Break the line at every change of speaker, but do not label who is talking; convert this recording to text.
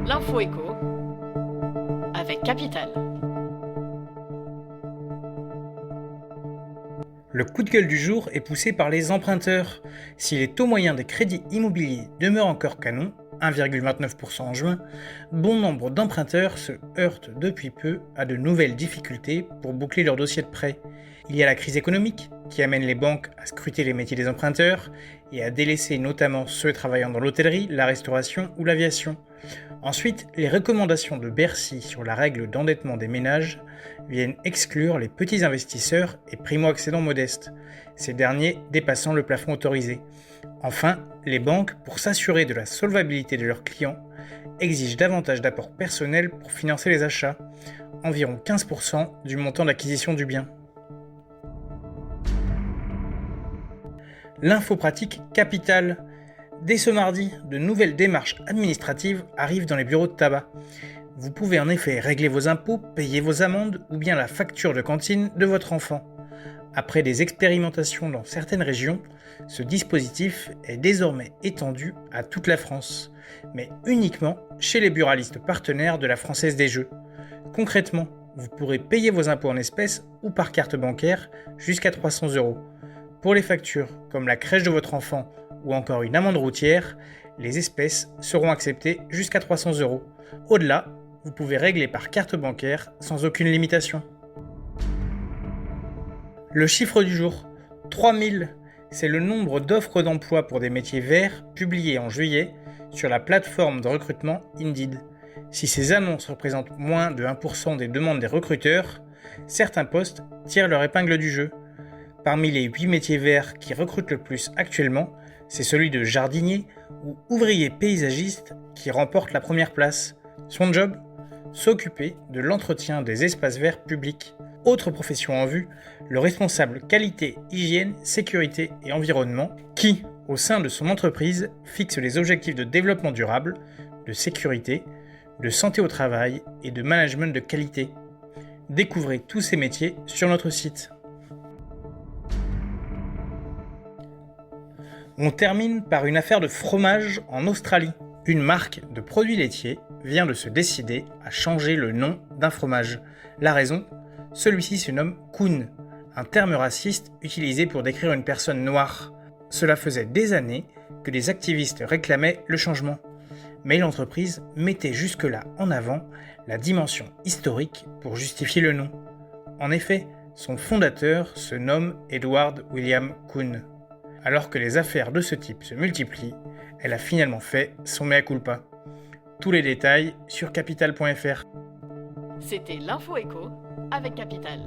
L'info écho avec Capital.
Le coup de gueule du jour est poussé par les emprunteurs. Si les taux moyens des crédits immobiliers demeurent encore canon, 1,29% en juin, bon nombre d'emprunteurs se heurtent depuis peu à de nouvelles difficultés pour boucler leur dossier de prêt. Il y a la crise économique qui amène les banques à scruter les métiers des emprunteurs et à délaisser notamment ceux travaillant dans l'hôtellerie, la restauration ou l'aviation. Ensuite, les recommandations de Bercy sur la règle d'endettement des ménages viennent exclure les petits investisseurs et primo-accédants modestes, ces derniers dépassant le plafond autorisé. Enfin, les banques, pour s'assurer de la solvabilité de leurs clients, exigent davantage d'apports personnels pour financer les achats, environ 15% du montant d'acquisition du bien. L'info pratique Capital. Dès ce mardi, de nouvelles démarches administratives arrivent dans les bureaux de tabac. Vous pouvez en effet régler vos impôts, payer vos amendes ou bien la facture de cantine de votre enfant. Après des expérimentations dans certaines régions, ce dispositif est désormais étendu à toute la France, mais uniquement chez les buralistes partenaires de la Française des Jeux. Concrètement, vous pourrez payer vos impôts en espèces ou par carte bancaire jusqu'à 300 €. Pour les factures, comme la crèche de votre enfant ou encore une amende routière, les espèces seront acceptées jusqu'à 300 €. Au-delà, vous pouvez régler par carte bancaire sans aucune limitation. Le chiffre du jour, 3000, c'est le nombre d'offres d'emploi pour des métiers verts publiées en juillet sur la plateforme de recrutement Indeed. Si ces annonces représentent moins de 1% des demandes des recruteurs, certains postes tirent leur épingle du jeu. Parmi les 8 métiers verts qui recrutent le plus actuellement, c'est celui de jardinier ou ouvrier paysagiste qui remporte la première place. Son job ? S'occuper de l'entretien des espaces verts publics. Autre profession en vue, le responsable qualité, hygiène, sécurité et environnement qui, au sein de son entreprise, fixe les objectifs de développement durable, de sécurité, de santé au travail et de management de qualité. Découvrez tous ces métiers sur notre site. On termine par une affaire de fromage en Australie. Une marque de produits laitiers vient de se décider à changer le nom d'un fromage. La raison ? Celui-ci se nomme Coon, un terme raciste utilisé pour décrire une personne noire. Cela faisait des années que les activistes réclamaient le changement. Mais l'entreprise mettait jusque-là en avant la dimension historique pour justifier le nom. En effet, son fondateur se nomme Edward William Coon. Alors que les affaires de ce type se multiplient, elle a finalement fait son mea culpa. Tous les détails sur capital.fr.
C'était l'info écho avec Capital.